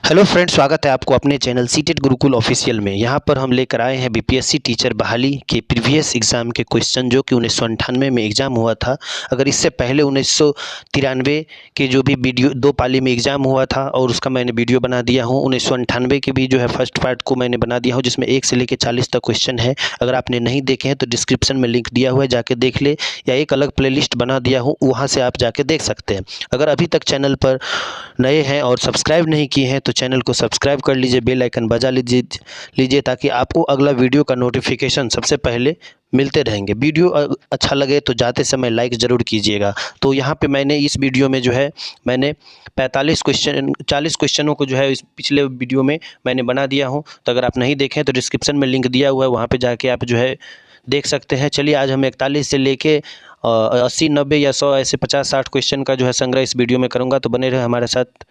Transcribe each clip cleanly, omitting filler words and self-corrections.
Hello friends, स्वागत है आपको अपने चैनल सीटेट गुरुकुल ऑफिशियल में। यहाँ पर हम लेकर आए हैं बीपीएससी टीचर बहाली के प्रीवियस एग्ज़ाम के क्वेश्चन जो कि 1998 में एग्ज़ाम हुआ था। अगर इससे पहले 1993 के जो भी वीडियो दो पाली में एग्ज़ाम हुआ था और उसका मैंने वीडियो बना दिया हूँ। 1998 के भी जो है फर्स्ट पार्ट को मैंने बना दिया हूँ, जिसमें 1 से लेकर 40 तक क्वेश्चन है। अगर आपने नहीं देखे हैं तो डिस्क्रिप्शन में लिंक दिया हुआ है, जाके देख ले, या एक अलग प्ले लिस्ट बना दिया हूँ, वहाँ से आप जाके देख सकते हैं। अगर अभी तक चैनल पर नए हैं और सब्सक्राइब नहीं किए हैं तो चैनल को सब्सक्राइब कर लीजिए, बेल आइकन बजा लीजिए ताकि आपको अगला वीडियो का नोटिफिकेशन सबसे पहले मिलते रहेंगे। वीडियो अच्छा लगे तो जाते समय लाइक ज़रूर कीजिएगा। तो यहाँ पे मैंने इस वीडियो में जो है मैंने 40 क्वेश्चनों को जो है इस पिछले वीडियो में मैंने बना दिया हूँ। तो अगर आप नहीं देखें तो डिस्क्रिप्शन में लिंक दिया हुआ है, वहाँ पर जाके आप जो है देख सकते हैं। चलिए आज हम 41 से लेके 80, 90 या 100 ऐसे 50-60 क्वेश्चन का जो है संग्रह इस वीडियो में करूँगा, तो बने रहे हमारे साथ।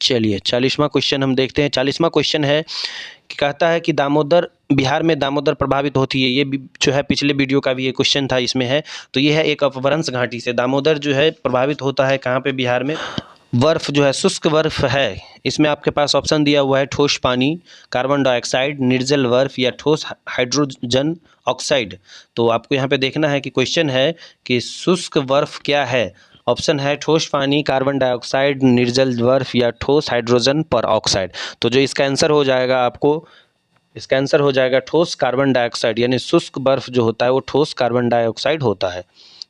चलिए 40वां क्वेश्चन हम देखते हैं। 40वां क्वेश्चन है कि कहता है कि दामोदर बिहार में दामोदर प्रभावित होती है। ये जो है पिछले वीडियो का भी ये क्वेश्चन था, इसमें है। तो ये है एक अपभ्रंश घाटी से दामोदर जो है प्रभावित होता है कहाँ पे? बिहार में। बर्फ जो है शुष्क बर्फ है। इसमें आपके पास ऑप्शन दिया हुआ है ठोस पानी, कार्बन डाइऑक्साइड, निर्जल बर्फ या ठोस हाइड्रोजन ऑक्साइड। तो आपको यहाँ पे देखना है कि क्वेश्चन है कि शुष्क बर्फ क्या है। ऑप्शन है ठोस पानी, कार्बन डाइऑक्साइड, निर्जल बर्फ या ठोस हाइड्रोजन पर ऑक्साइड। तो जो इसका आंसर हो जाएगा इसका आंसर हो जाएगा ठोस कार्बन डाइऑक्साइड, यानी शुष्क बर्फ जो होता है वो ठोस कार्बन डाइऑक्साइड होता है।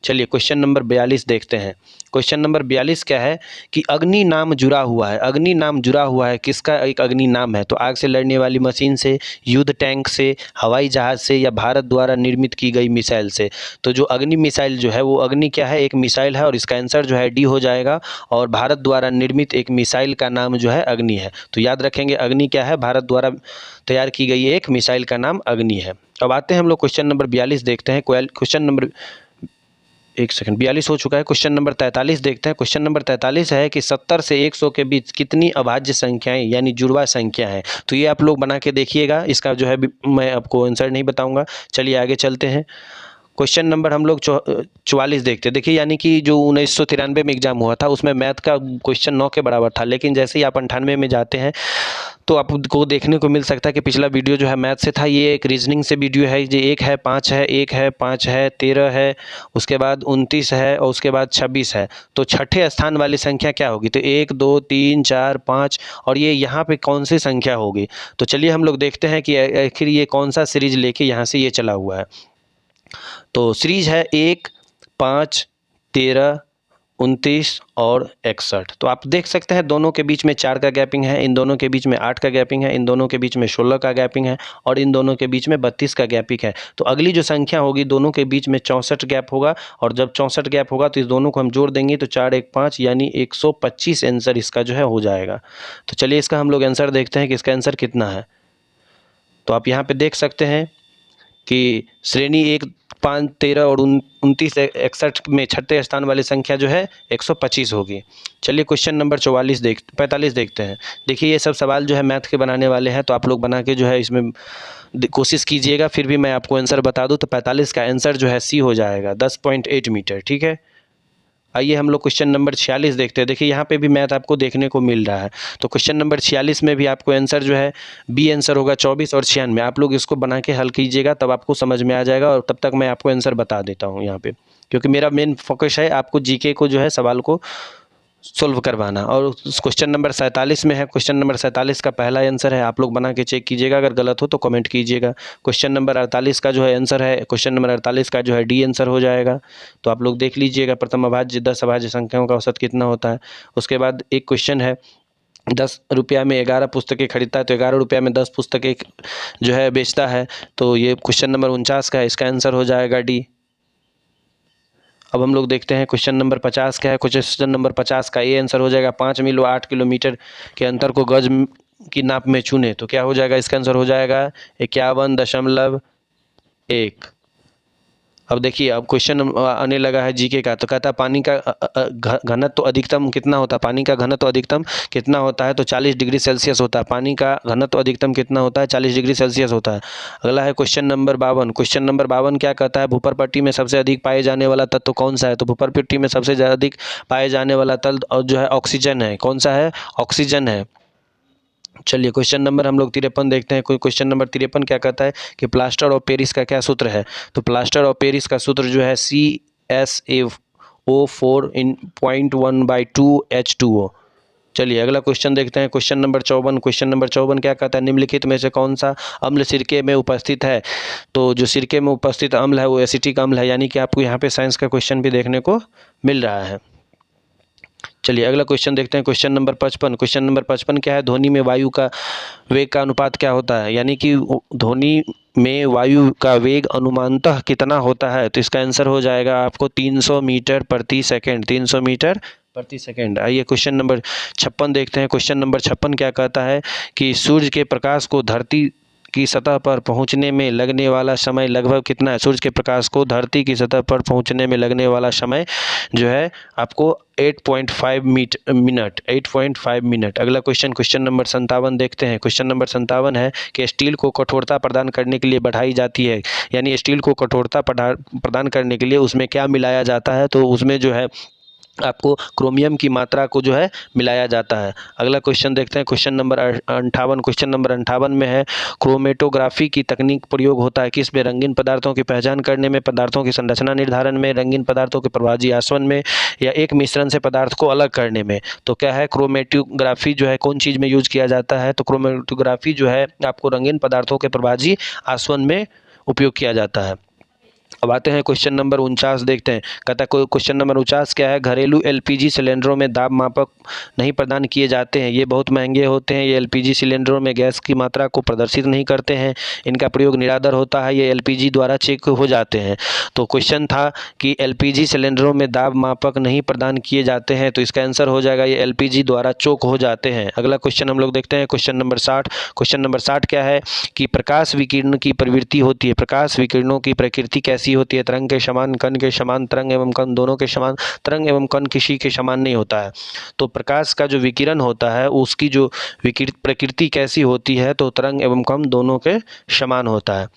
चलिए क्वेश्चन नंबर 42 देखते हैं। क्वेश्चन नंबर 42 क्या है कि अग्नि नाम जुड़ा हुआ है। अग्नि नाम जुड़ा हुआ है, किसका एक अग्नि नाम है? तो आग से लड़ने वाली मशीन से, युद्ध टैंक से, हवाई जहाज़ से या भारत द्वारा निर्मित की गई मिसाइल से। तो जो अग्नि मिसाइल जो है वो अग्नि क्या है? एक मिसाइल है, और इसका आंसर जो है डी हो जाएगा। और भारत द्वारा निर्मित एक मिसाइल का नाम जो है अग्नि है। तो याद रखेंगे अग्नि क्या है? भारत द्वारा तैयार की गई एक मिसाइल का नाम अग्नि है। अब आते हैं हम लोग क्वेश्चन नंबर 42 देखते हैं। क्वेश्चन नंबर 42 हो चुका है। क्वेश्चन नंबर 43 देखते हैं। क्वेश्चन नंबर 43 है कि 70 से 100 के बीच कितनी अभाज्य संख्याएं यानी जुड़वा संख्या है? तो ये आप लोग बना के देखिएगा। इसका जो है मैं आपको आंसर नहीं बताऊंगा। चलिए आगे चलते हैं। क्वेश्चन नंबर हम लोग 44 देखते हैं। देखिए यानी कि जो 1993 में एग्जाम हुआ था उसमें मैथ का क्वेश्चन 9 के बराबर था, लेकिन जैसे ही आप 98 में जाते हैं तो आपको देखने को मिल सकता है कि पिछला वीडियो जो है मैथ से था। ये एक रीजनिंग से वीडियो है। ये 1 है, 5 है, 1 है, 5 है, 13 है, उसके बाद 29 है और उसके बाद 26 है। तो छठे स्थान वाली संख्या क्या होगी? तो 1, 2, 3, 4, 5, और ये यहाँ पे कौन सी संख्या होगी? तो चलिए हम लोग देखते हैं कि आखिर ये कौन सा सीरीज लेके यहाँ से ये चला हुआ है। तो सीरीज है 1, 5, 13, 29 और 61। तो आप देख सकते हैं दोनों के बीच में 4 का गैपिंग है, इन दोनों के बीच में 8 का गैपिंग है, इन दोनों के बीच में 16 का गैपिंग है और इन दोनों के बीच में 32 का गैपिंग है। तो अगली जो संख्या होगी दोनों के बीच में 64 गैप होगा, और जब 64 गैप होगा तो इस दोनों को हम जोड़ देंगे तो 4, 1, 5 यानी 125 आंसर इसका जो है हो जाएगा। तो चलिए इसका हम लोग आंसर देखते हैं कि इसका आंसर कितना है। तो आप यहाँ पे देख सकते हैं कि श्रेणी 1, 5, 13 और 29, 61 में छठे स्थान वाली संख्या जो है 125 होगी। चलिए क्वेश्चन नंबर 45 देखते हैं। देखिए ये सब सवाल जो है मैथ के बनाने वाले हैं, तो आप लोग बना के जो है इसमें कोशिश कीजिएगा। फिर भी मैं आपको आंसर बता दूं तो 45 का आंसर जो है सी हो जाएगा, 10.8 मीटर। ठीक है, आइए हम लोग क्वेश्चन नंबर 46 देखते हैं। देखिए यहाँ पे भी मैथ आपको देखने को मिल रहा है। तो क्वेश्चन नंबर 46 में भी आपको आंसर जो है बी आंसर होगा, 24 और 96। आप लोग इसको बना के हल कीजिएगा, तब आपको समझ में आ जाएगा। और तब तक मैं आपको आंसर बता देता हूँ यहाँ पे, क्योंकि मेरा मेन फोकस है आपको जीके को जो है सवाल को सोल्व करवाना। और क्वेश्चन नंबर 47 में है। क्वेश्चन नंबर 47 का पहला आंसर है, आप लोग बना के चेक कीजिएगा, अगर गलत हो तो कमेंट कीजिएगा। क्वेश्चन नंबर 48 का जो है आंसर है, क्वेश्चन नंबर 48 का जो है डी आंसर हो जाएगा। तो आप लोग देख लीजिएगा प्रथम अभाज्य 10 अभाज्य संख्याओं का औसत कितना होता है। उसके बाद एक क्वेश्चन है 10 रुपया में 11 पुस्तकें खरीदता है, तो 11 रुपया में 10 पुस्तकें जो है बेचता है। तो ये क्वेश्चन नंबर 49 का है, इसका आंसर हो जाएगा डी। अब हम लोग देखते हैं क्वेश्चन नंबर 50 क्या है। क्वेश्चन नंबर 50 का ये आंसर हो जाएगा 5 मील व 8 किलोमीटर के अंतर को गज की नाप में चुने। तो क्या हो जाएगा? इसका आंसर हो जाएगा 51.1। अब देखिए अब क्वेश्चन आने लगा है जीके का। तो कहता है पानी का घनत्व अधिकतम कितना होता है? पानी का घनत्व अधिकतम कितना होता है? तो 40 डिग्री सेल्सियस होता है। पानी का घनत्व अधिकतम कितना होता है? 40 डिग्री सेल्सियस होता है। अगला है क्वेश्चन नंबर 52। क्वेश्चन नंबर 52 क्या कहता है? भूपर पट्टी में सबसे अधिक पाए जाने वाला तत्व कौन सा है? तो भूपर पट्टी में सबसे अधिक पाए जाने वाला तत्व जो है ऑक्सीजन है। कौन सा है? ऑक्सीजन है। चलिए क्वेश्चन नंबर हम लोग 53 देखते हैं। क्वेश्चन नंबर 53 क्या कहता है कि प्लास्टर ऑफ पेरिस का क्या सूत्र है। तो प्लास्टर ऑफ पेरिस का सूत्र जो है CsAO4.1/2H2O। चलिए अगला क्वेश्चन देखते हैं। Question number 54। क्वेश्चन नंबर 54 क्या कहता है, निम्नलिखित में से कौन सा अम्ल सिरके में उपस्थित है। तो जो सिरके में उपस्थित अम्ल है वो एसिटिक अम्ल है, यानी कि आपको यहाँ पे साइंस का क्वेश्चन भी देखने को मिल रहा है। चलिए अगला क्वेश्चन देखते हैं। Question number 55। क्वेश्चन नंबर 55 क्या है, ध्वनि में वायु का वेग का अनुपात क्या होता है, यानी कि ध्वनि में वायु का वेग अनुमानतः कितना होता है। तो इसका आंसर हो जाएगा आपको 300 मीटर प्रति सेकंड, 300 मीटर प्रति सेकंड। आइए क्वेश्चन नंबर 56 देखते हैं। क्वेश्चन नंबर 56 क्या कहता है कि सूर्य के प्रकाश को धरती की सतह पर पहुंचने में लगने वाला समय लगभग कितना है। सूर्य के प्रकाश को धरती की सतह पर पहुंचने में लगने वाला समय जो है आपको 8.5 मिनट, 8.5 मिनट। अगला क्वेश्चन, क्वेश्चन नंबर 57 देखते हैं। क्वेश्चन नंबर 57 है कि स्टील को कठोरता प्रदान करने के लिए बढ़ाई जाती है, यानी स्टील को कठोरता प्रदान करने के लिए उसमें क्या मिलाया जाता है। तो उसमें जो है आपको क्रोमियम की मात्रा को जो है मिलाया जाता है। अगला क्वेश्चन देखते हैं। Question number 58। क्वेश्चन नंबर 58 में है क्रोमेटोग्राफी की तकनीक प्रयोग होता है किसमें, रंगीन पदार्थों की पहचान करने में, पदार्थों की संरचना निर्धारण में, रंगीन पदार्थों के प्रभावी आसवन में, या एक मिश्रण से पदार्थ को अलग करने में। तो क्या है, क्रोमेटोग्राफी जो है कौन चीज़ में यूज किया जाता है। तो क्रोमेटोग्राफी जो है आपको रंगीन पदार्थों के प्रभावी आसवन में उपयोग किया जाता है। अब आते हैं क्वेश्चन नंबर 49 देखते हैं। कहता है क्वेश्चन नंबर 49 क्या है, घरेलू एलपीजी सिलेंडरों में दाब मापक नहीं प्रदान किए जाते हैं, ये बहुत महंगे होते हैं, ये एलपीजी सिलेंडरों में गैस की मात्रा को प्रदर्शित नहीं करते हैं, इनका प्रयोग निरादर होता है, ये एलपीजी द्वारा चेक हो जाते हैं। तो क्वेश्चन था कि एलपीजी सिलेंडरों में दाब मापक नहीं प्रदान किए जाते हैं, तो इसका आंसर हो जाएगा ये एलपीजी द्वारा चोक हो जाते हैं। अगला क्वेश्चन हम लोग देखते हैं। Question number 60। क्वेश्चन नंबर 60 क्या है कि प्रकाश विकिरण की प्रवृत्ति होती है, प्रकाश विकिरणों की प्रकृति कैसी होती है, तरंग के समान, कण के समान, तरंग एवं कण दोनों के समान, तरंग एवं कण किसी के समान नहीं होता है। तो प्रकाश का जो विकिरण होता है उसकी जो प्रकृति कैसी होती है, तो तरंग एवं कण दोनों के समान होता है।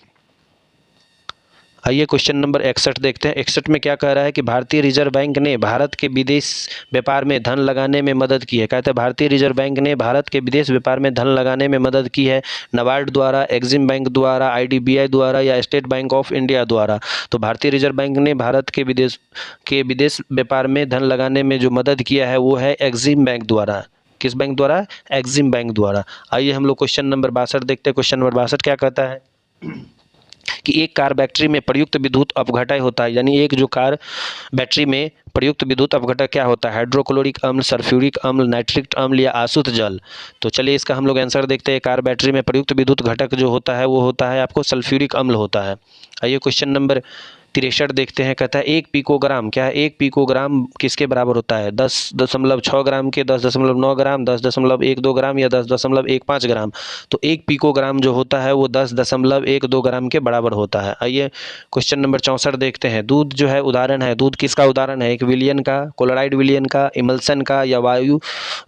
आइए क्वेश्चन नंबर 61 देखते हैं। 61 में क्या कह रहा है कि भारतीय रिजर्व बैंक ने भारत के विदेश व्यापार में धन लगाने में मदद की है। कहते हैं भारतीय रिजर्व बैंक ने भारत के विदेश व्यापार में धन लगाने में मदद की है, नाबार्ड द्वारा, एक्सिम बैंक द्वारा, आईडीबीआई द्वारा, या स्टेट बैंक ऑफ इंडिया द्वारा। तो भारतीय रिजर्व बैंक ने भारत के विदेश व्यापार में धन लगाने में जो मदद किया है वो है एक्सिम बैंक द्वारा। किस बैंक द्वारा, एक्सिम बैंक द्वारा। आइए हम लोग क्वेश्चन नंबर 62 देखते हैं। क्वेश्चन नंबर 62 क्या कहता है कि एक कार बैटरी में प्रयुक्त विद्युत अपघटय होता है, यानी एक जो कार बैटरी में प्रयुक्त विद्युत अपघटक क्या होता है, हाइड्रोक्लोरिक अम्ल, सल्फ्यूरिक अम्ल, नाइट्रिक अम्ल, या आसुत जल। तो चलिए इसका हम लोग आंसर देखते हैं। कार बैटरी में प्रयुक्त विद्युत घटक जो होता है वो होता है आपको सल्फ्यूरिक अम्ल होता है। आइए क्वेश्चन नंबर 63 देखते हैं। कहता है 1 पिकोग्राम, क्या है 1 पिकोग्राम किसके बराबर होता है, 10.6 ग्राम के, 10.9 ग्राम, 10.12 ग्राम, या 10.15 ग्राम। तो 1 पिकोग्राम जो होता है वो 10.12 ग्राम के बराबर होता है। आइए क्वेश्चन नंबर 64 देखते हैं। दूध जो है उदाहरण है, दूध किसका उदाहरण है, एक विलयन का, क्लोराइड विलयन का, इमल्सन का, या वायु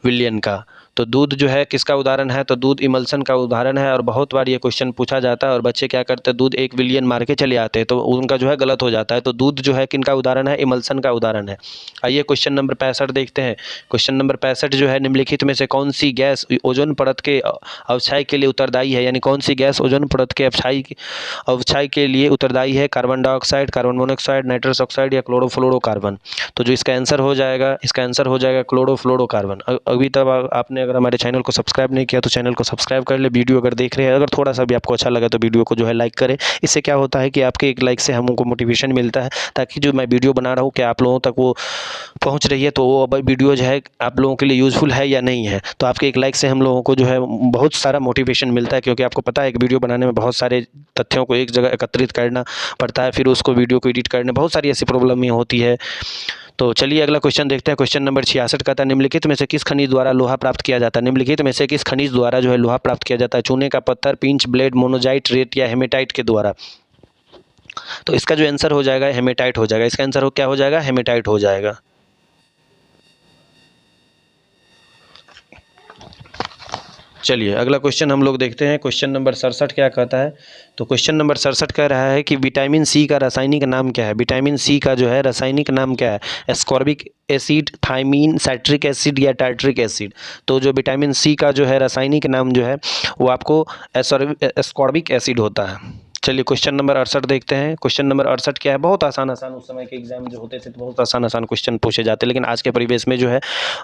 विलयन का। तो दूध जो है किसका उदाहरण है, तो दूध इमल्सन का उदाहरण है। और बहुत बार ये क्वेश्चन पूछा जाता है और बच्चे क्या करते हैं, दूध एक विलियन मार के चले आते हैं, तो उनका जो है गलत हो जाता है। तो दूध जो है किनका उदाहरण है, इमल्सन का उदाहरण है। आइए क्वेश्चन नंबर 65 देखते हैं। क्वेश्चन नंबर 65 जो है, निम्नलिखित में से कौन सी गैस ओजोन परत के अवक्षय के लिए उत्तरदायी है, यानी कौन सी गैस ओजोन परत के अवक्षय के लिए उत्तरदायी है, carbon dioxide, carbon monoxide, nitrous oxide, या क्लोरोफ्लोरोकार्बन। तो जो इसका आंसर हो जाएगा, इसका आंसर हो जाएगा क्लोरोफ्लोरोकार्बन। अभी तक आपने अगर हमारे चैनल को सब्सक्राइब नहीं किया तो चैनल को सब्सक्राइब कर ले। वीडियो अगर देख रहे हैं, अगर थोड़ा सा भी आपको अच्छा लगा तो वीडियो को जो है लाइक करें। इससे क्या होता है कि आपके एक लाइक से हमको मोटिवेशन मिलता है, ताकि जो मैं वीडियो बना रहा हूँ क्या आप लोगों तक वो पहुँच रही है, तो वो वीडियो जो है आप लोगों के लिए यूज़फुल है या नहीं है। तो आपके एक लाइक से हम लोगों को जो है बहुत सारा मोटिवेशन मिलता है, क्योंकि आपको पता है एक वीडियो बनाने में बहुत सारे तथ्यों को एक जगह एकत्रित करना पड़ता है, फिर उसको वीडियो को एडिट करने बहुत सारी ऐसी प्रॉब्लम होती है। तो चलिए अगला क्वेश्चन देखते हैं। क्वेश्चन नंबर 66 कहता है, निम्नलिखित में से किस खनिज द्वारा लोहा प्राप्त किया जाता है, निम्नलिखित में से किस खनिज द्वारा जो है लोहा प्राप्त किया जाता है, चूने का पत्थर, पिंच, ब्लेड, मोनोजाइट, रेत, या हेमेटाइट के द्वारा। तो इसका जो आंसर हो जाएगा हेमेटाइट हो जाएगा। इसका आंसर क्या हो जाएगा, हेमेटाइट हो जाएगा। चलिए अगला क्वेश्चन हम लोग देखते हैं। क्वेश्चन नंबर 67 क्या कहता है। तो क्वेश्चन नंबर 67 कह रहा है कि विटामिन सी का रासायनिक नाम क्या है। विटामिन सी का जो है रासायनिक नाम क्या है। Ascorbic acid, thiamine, citric acid या टार्ट्रिक एसिड। तो जो विटामिन सी का जो है रासायनिक नाम जो है वो आपको एस्कॉर्बिक एसिड होता है। चलिए क्वेश्चन नंबर 68 देखते हैं। क्वेश्चन नंबर 68 क्या है। बहुत आसान आसान उस समय के एग्जाम जो होते थे तो बहुत आसान आसान क्वेश्चन पूछे जाते, लेकिन आज के परिवेश में जो है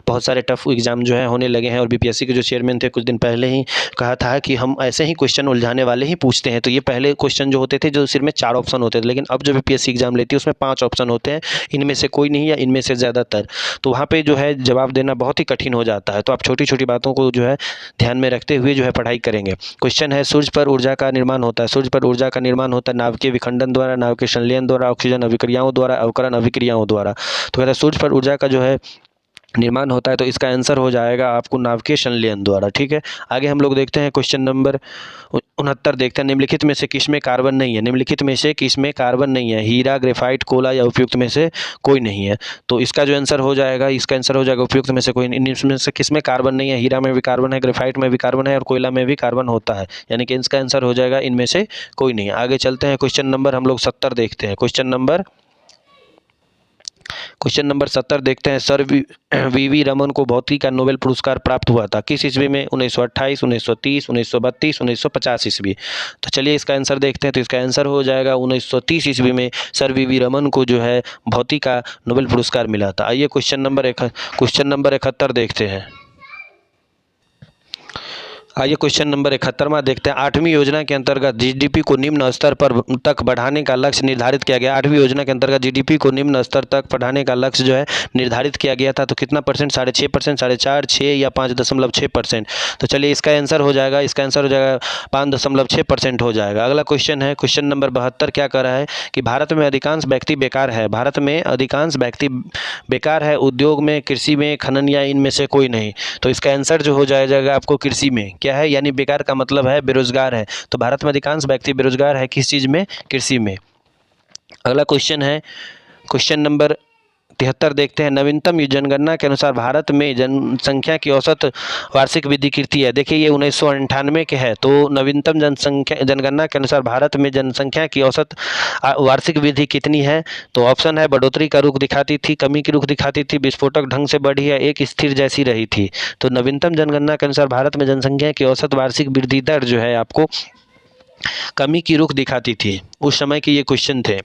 बहुत सारे टफ एग्जाम जो है होने लगे हैं। और बीपीएससी के जो चेयरमैन थे कुछ दिन पहले ही कहा था कि हम ऐसे ही क्वेश्चन उलझाने वाले ही पूछते हैं। तो ये पहले क्वेश्चन जो होते थे जो सिर्फ में 4 ऑप्शन होते थे, लेकिन अब जो बीपीएससी एग्जाम लेती है उसमें 5 ऑप्शन होते हैं, इनमें से कोई नहीं या इनमें से ज़्यादातर। तो वहाँ पे जो है जवाब देना बहुत ही कठिन हो जाता है। तो आप छोटी छोटी बातों को जो है ध्यान में रखते हुए जो है पढ़ाई करेंगे। क्वेश्चन है सूर्य पर ऊर्जा का निर्माण होता है। सूर्य पर ऊर्जा का निर्माण होता है नाव के विखंडन द्वारा, नाव के संलयन द्वारा, ऑक्सीजन अभिक्रियाओं द्वारा, अवकरण अभिक्रियाओं द्वारा। तो कहता है सूर्य पर ऊर्जा का जो है निर्माण होता है, तो इसका आंसर हो जाएगा आपको नाभिकीय संलयन द्वारा। ठीक है, आगे हम लोग देखते हैं क्वेश्चन नंबर 69 देखते हैं। निम्नलिखित में से किसमें कार्बन नहीं है। निम्नलिखित में से किसमें कार्बन नहीं है। हीरा, ग्रेफाइट, कोला या उपयुक्त में से कोई नहीं है। तो इसका जो आंसर हो जाएगा, इसका आंसर हो जाएगा उपयुक्त में से कोई नहीं। इनमें से किसमें कार्बन नहीं है। हीरा में भी कार्बन है, ग्रेफाइट में भी कार्बन है और कोयला में भी कार्बन होता है, यानी कि इसका आंसर हो जाएगा इनमें से कोई नहीं। आगे चलते हैं, क्वेश्चन नंबर हम लोग 70 देखते हैं। क्वेश्चन नंबर 70 देखते हैं। सर वी रमन को भौतिकी का नोबेल पुरस्कार प्राप्त हुआ था किस ईस्वी में। 1928, 1930, 1932, 1950 ईस्वी। तो चलिए इसका आंसर देखते हैं। तो इसका आंसर हो जाएगा 1930 ईस्वी में सर वी रमन को जो है भौतिकी का नोबेल पुरस्कार मिला था। आइए क्वेश्चन नंबर 71 देखते हैं। आइए क्वेश्चन नंबर 71वां देखते हैं। 8वीं योजना के अंतर्गत जीडीपी को निम्न स्तर पर तक बढ़ाने का लक्ष्य निर्धारित किया गया। 8वीं योजना के अंतर्गत जीडीपी को निम्न स्तर तक बढ़ाने का लक्ष्य जो है निर्धारित किया गया था। तो कितना परसेंट, 6.5%, 4.5%, 6 या 5.6%। तो चलिए इसका आंसर हो जाएगा, 5.6% हो जाएगा। अगला क्वेश्चन है क्वेश्चन नंबर 72 क्या कर रहा है कि भारत में अधिकांश व्यक्ति बेकार है। भारत में अधिकांश व्यक्ति बेकार है उद्योग में, कृषि में, खनन या इनमें से कोई नहीं। तो इसका आंसर जो हो जाएगा आपको कृषि में। क्या है, यानी बेकार का मतलब है बेरोजगार है। तो भारत में अधिकांश व्यक्ति बेरोजगार है किस चीज़ में, कृषि में। अगला क्वेश्चन है क्वेश्चन नंबर 73 देखते हैं। नवीनतम जनगणना के अनुसार भारत में जनसंख्या की औसत वार्षिक वृद्धि कितनी है। देखिए ये 1998 के है। तो नवीनतम जनगणना के अनुसार भारत में जनसंख्या की औसत वार्षिक वृद्धि कितनी है। तो ऑप्शन है बढ़ोतरी का रुख दिखाती थी, कमी की रुख दिखाती थी, विस्फोटक ढंग से बढ़ी है, एक स्थिर जैसी रही थी। तो नवीनतम जनगणना के अनुसार भारत में जनसंख्या की औसत वार्षिक वृद्धि दर जो है आपको कमी की रुख दिखाती थी। उस समय के ये क्वेश्चन थे।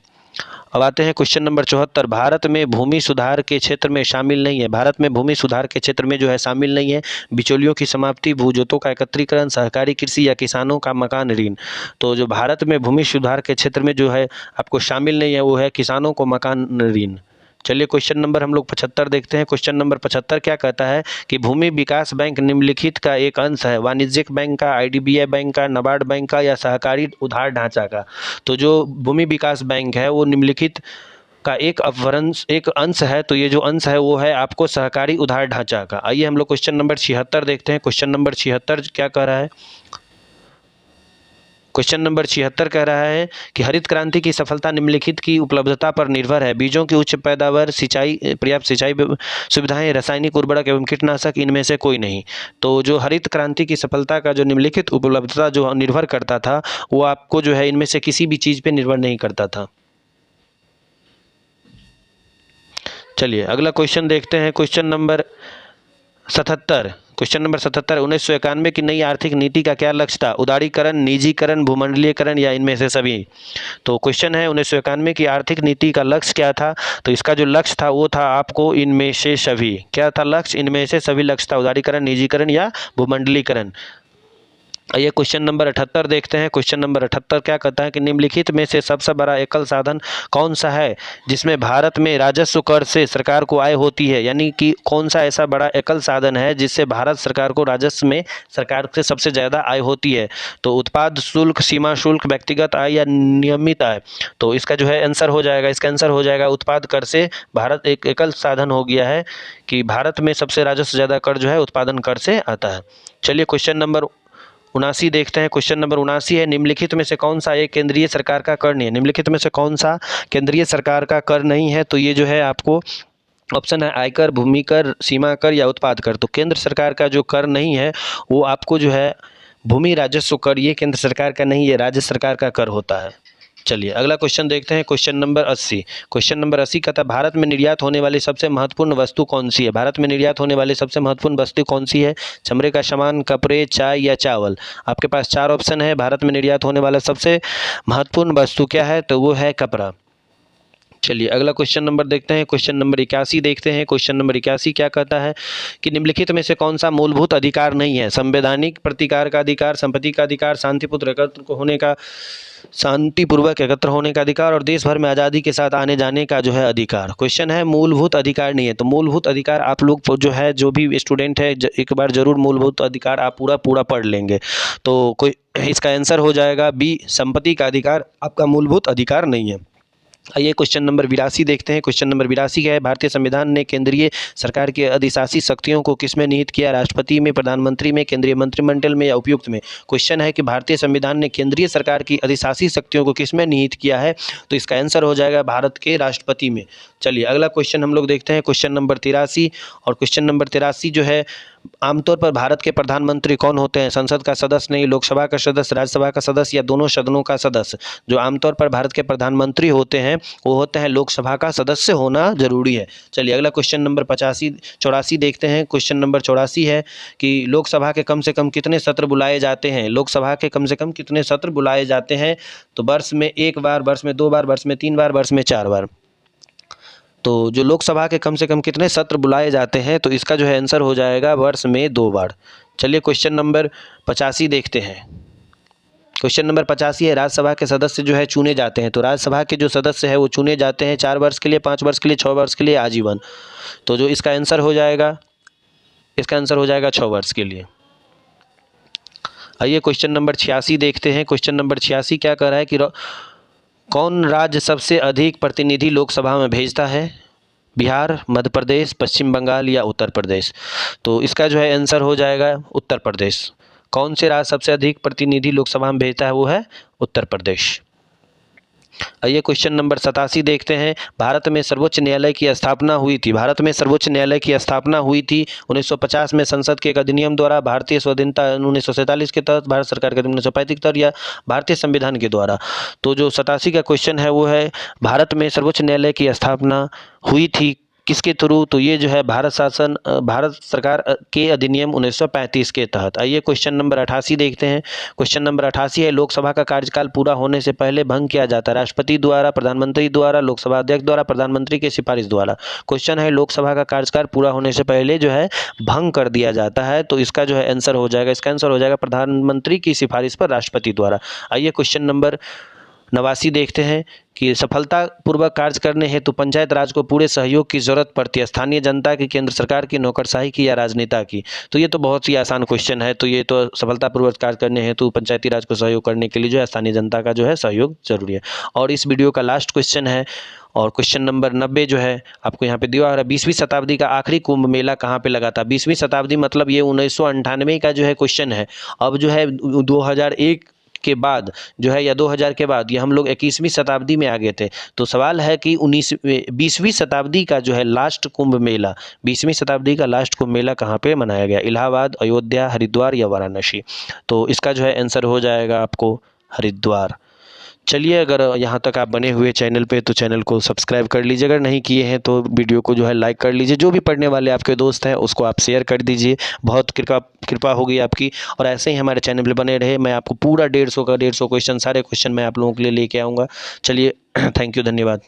अब आते हैं क्वेश्चन नंबर 74। भारत में भूमि सुधार के क्षेत्र में शामिल नहीं है। भारत में भूमि सुधार के क्षेत्र में जो है शामिल नहीं है बिचौलियों की समाप्ति, भूजोतों का एकत्रीकरण, सहकारी कृषि या किसानों का मकान ऋण। तो जो भारत में भूमि सुधार के क्षेत्र में जो है आपको शामिल नहीं है वो है किसानों को मकान ऋण। चलिए क्वेश्चन नंबर हम लोग 75 देखते हैं। क्वेश्चन नंबर 75 क्या कहता है कि भूमि विकास बैंक निम्नलिखित का एक अंश है। वाणिज्यिक बैंक का, आईडीबीआई बैंक का, नाबार्ड बैंक का या सहकारी उधार ढांचा का। तो जो भूमि विकास बैंक है वो निम्नलिखित का एक अंश है। तो ये जो अंश है वो है आपको सहकारी उधार ढांचा का। आइए हम लोग क्वेश्चन नंबर 76 देखते हैं। क्वेश्चन नंबर 76 क्या कह रहा है। क्वेश्चन नंबर 76 कह रहा है कि हरित क्रांति की सफलता निम्नलिखित की उपलब्धता पर निर्भर है। बीजों की उच्च पैदावार, सिंचाई, पर्याप्त सिंचाई सुविधाएं, रासायनिक उर्वरक एवं कीटनाशक, इनमें से कोई नहीं। तो जो हरित क्रांति की सफलता का जो निम्नलिखित उपलब्धता जो निर्भर करता था वो आपको जो है इनमें से किसी भी चीज़ पर निर्भर नहीं करता था। चलिए अगला क्वेश्चन देखते हैं। Question number 77। Question number 77। 1991 की नई आर्थिक नीति का क्या लक्ष्य था। उदारीकरण, निजीकरण, भूमंडलीकरण या इनमें से सभी। तो क्वेश्चन है 1991 की आर्थिक नीति का लक्ष्य क्या था। तो इसका जो लक्ष्य था वो था आपको इनमें से सभी। क्या था लक्ष्य, इनमें से सभी लक्ष्य था। उदारीकरण, निजीकरण या भूमंडलीकरण। ये क्वेश्चन नंबर 78 देखते हैं। क्वेश्चन नंबर 78 क्या कहता है कि निम्नलिखित में से सबसे बड़ा एकल साधन कौन सा है जिसमें भारत में राजस्व कर से सरकार को आय होती है। यानी कि कौन सा ऐसा बड़ा एकल साधन है जिससे भारत सरकार को राजस्व में सरकार से सबसे ज़्यादा आय होती है। तो उत्पाद शुल्क, सीमा शुल्क, व्यक्तिगत आय या नियमित आय। तो इसका जो है आंसर हो जाएगा, इसका आंसर हो जाएगा उत्पाद कर से भारत एक एकल साधन हो गया है कि भारत में सबसे राजस्व ज़्यादा कर जो है उत्पादन कर से आता है। चलिए क्वेश्चन नंबर 79 देखते हैं। क्वेश्चन नंबर 79 है निम्नलिखित में से कौन सा एक केंद्रीय सरकार का कर नहीं है। निम्नलिखित में से कौन सा केंद्रीय सरकार का कर नहीं है। तो ये जो है आपको ऑप्शन है आयकर, भूमि कर, सीमा कर या उत्पाद कर। तो केंद्र सरकार का जो कर नहीं है वो आपको जो है भूमि राजस्व कर, ये केंद्र सरकार का नहीं, ये राज्य सरकार का कर होता है। चलिए अगला क्वेश्चन देखते हैं, क्वेश्चन नंबर 80। क्वेश्चन नंबर 80 कहता है भारत में निर्यात होने वाली सबसे महत्वपूर्ण वस्तु कौन सी है? भारत में निर्यात होने वाली सबसे महत्वपूर्ण वस्तु कौन सी है? चमड़े का सामान, कपड़े, चाय या चावल। आपके पास 4 ऑप्शन है। भारत में निर्यात होने वाला सबसे महत्वपूर्ण वस्तु क्या है? तो वो है कपड़ा। चलिए अगला क्वेश्चन नंबर देखते हैं, क्वेश्चन नंबर 81 देखते हैं। क्वेश्चन नंबर 81 क्या कहता है कि निम्नलिखित में से कौन सा मूलभूत अधिकार नहीं है? संवैधानिक प्रतिकार का अधिकार, संपत्ति का अधिकार, शांतिपूर्वक एकत्र होने का अधिकार और देश भर में आज़ादी के साथ आने जाने का जो है अधिकार। क्वेश्चन है मूलभूत अधिकार नहीं है। तो मूलभूत अधिकार आप लोग जो है, जो भी स्टूडेंट है, एक बार जरूर मूलभूत अधिकार आप पूरा पढ़ लेंगे। तो कोई इसका आंसर हो जाएगा बी, संपत्ति का अधिकार आपका मूलभूत अधिकार नहीं है। आइए क्वेश्चन नंबर 82 देखते हैं। क्वेश्चन नंबर 82 क्या है? भारतीय संविधान ने केंद्रीय सरकार की अधिशासी शक्तियों को किसमें निहित किया? राष्ट्रपति में, प्रधानमंत्री में, केंद्रीय मंत्रिमंडल में या उपयुक्त में। क्वेश्चन है कि भारतीय संविधान ने केंद्रीय सरकार की अधिशासी शक्तियों को किसमें निहित किया है? तो इसका आंसर हो जाएगा भारत के राष्ट्रपति में। चलिए अगला क्वेश्चन हम लोग देखते हैं, क्वेश्चन नंबर 83। और क्वेश्चन नंबर 83 जो है, आमतौर पर भारत के प्रधानमंत्री कौन होते हैं? संसद का सदस्य नहीं, लोकसभा का सदस्य, राज्यसभा का सदस्य या दोनों सदनों का सदस्य। जो आमतौर पर भारत के प्रधानमंत्री होते हैं वो होते हैं लोकसभा का सदस्य होना जरूरी है। चलिए अगला क्वेश्चन नंबर 84 देखते हैं। क्वेश्चन नंबर 84 है कि लोकसभा के कम से कम कितने सत्र बुलाए जाते हैं? लोकसभा के कम से कम कितने सत्र बुलाए जाते हैं? तो वर्ष में 1 बार, वर्ष में 2 बार, वर्ष में 3 बार, वर्ष में 4 बार। तो जो लोकसभा के कम से कम कितने सत्र बुलाए जाते हैं? तो इसका जो है आंसर हो जाएगा वर्ष में 2 बार। चलिए क्वेश्चन नंबर 85 देखते हैं। क्वेश्चन नंबर 85 है, राज्यसभा के सदस्य जो है चुने जाते हैं। तो राज्यसभा के जो सदस्य है वो चुने जाते हैं 4 वर्ष के लिए, 5 वर्ष के लिए, 6 वर्ष के लिए, आजीवन। तो जो इसका आंसर हो जाएगा, इसका आंसर हो जाएगा 6 वर्ष के लिए। आइए क्वेश्चन नंबर 86 देखते हैं। क्वेश्चन नंबर 86 क्या कह रहा है कि कौन राज्य सबसे अधिक प्रतिनिधि लोकसभा में भेजता है? बिहार, मध्य प्रदेश, पश्चिम बंगाल या उत्तर प्रदेश। तो इसका जो है आंसर हो जाएगा उत्तर प्रदेश। कौन से राज्य सबसे अधिक प्रतिनिधि लोकसभा में भेजता है? वो है उत्तर प्रदेश। आइए क्वेश्चन नंबर 87 देखते हैं। भारत में सर्वोच्च न्यायालय की स्थापना हुई थी। भारत में सर्वोच्च न्यायालय की स्थापना हुई थी 1950 में संसद के एक अधिनियम द्वारा, भारतीय स्वाधीनता 1947 के तहत, भारत सरकार के 1935 के तहत या भारतीय संविधान के द्वारा। तो जो 87 का क्वेश्चन है वो है भारत में सर्वोच्च न्यायालय की स्थापना हुई थी किसके थ्रू? तो ये जो है भारत सरकार के अधिनियम 1935 के तहत। आइए क्वेश्चन नंबर 88 देखते हैं। क्वेश्चन नंबर 88 है, लोकसभा का कार्यकाल पूरा होने से पहले भंग किया जाता है? राष्ट्रपति द्वारा, प्रधानमंत्री द्वारा, लोकसभा अध्यक्ष द्वारा, प्रधानमंत्री की सिफारिश द्वारा। क्वेश्चन है लोकसभा का कार्यकाल पूरा होने से पहले जो है भंग कर दिया जाता है। तो इसका जो है आंसर हो जाएगा, इसका आंसर हो जाएगा प्रधानमंत्री की सिफारिश पर राष्ट्रपति द्वारा। आइए क्वेश्चन नंबर 89 देखते हैं कि सफलतापूर्वक कार्य करने हेतु पंचायत राज को पूरे सहयोग की जरूरत पड़ती है? स्थानीय जनता की, केंद्र सरकार की, नौकरशाही की या राजनेता की? तो ये तो बहुत ही आसान क्वेश्चन है। तो ये तो सफलतापूर्वक कार्य करने हेतु पंचायती राज को सहयोग करने के लिए जो है स्थानीय जनता का जो है सहयोग जरूरी है। और इस वीडियो का लास्ट क्वेश्चन है, और क्वेश्चन नंबर 90 जो है आपको यहाँ पे दिया है, 20वीं शताब्दी का आखिरी कुंभ मेला कहाँ पे लगा था? 20वीं शताब्दी मतलब ये 1998 का जो है क्वेश्चन है। अब जो है 2001 के बाद जो है या 2000 के बाद ये हम लोग 21वीं शताब्दी में आ गए थे। तो सवाल है कि 20वीं शताब्दी का जो है लास्ट कुंभ मेला, 20वीं शताब्दी का लास्ट कुंभ मेला कहाँ पे मनाया गया? इलाहाबाद, अयोध्या, हरिद्वार या वाराणसी। तो इसका जो है आंसर हो जाएगा आपको हरिद्वार। चलिए अगर यहाँ तक आप बने हुए चैनल पे तो चैनल को सब्सक्राइब कर लीजिए, अगर नहीं किए हैं तो वीडियो को जो है लाइक कर लीजिए, जो भी पढ़ने वाले आपके दोस्त हैं उसको आप शेयर कर दीजिए, बहुत कृपा होगी आपकी। और ऐसे ही हमारे चैनल पे बने रहे, मैं आपको पूरा 150 क्वेश्चन, सारे क्वेश्चन मैं आप लोगों के लिए लेके आऊँगा। चलिए थैंक यू, धन्यवाद।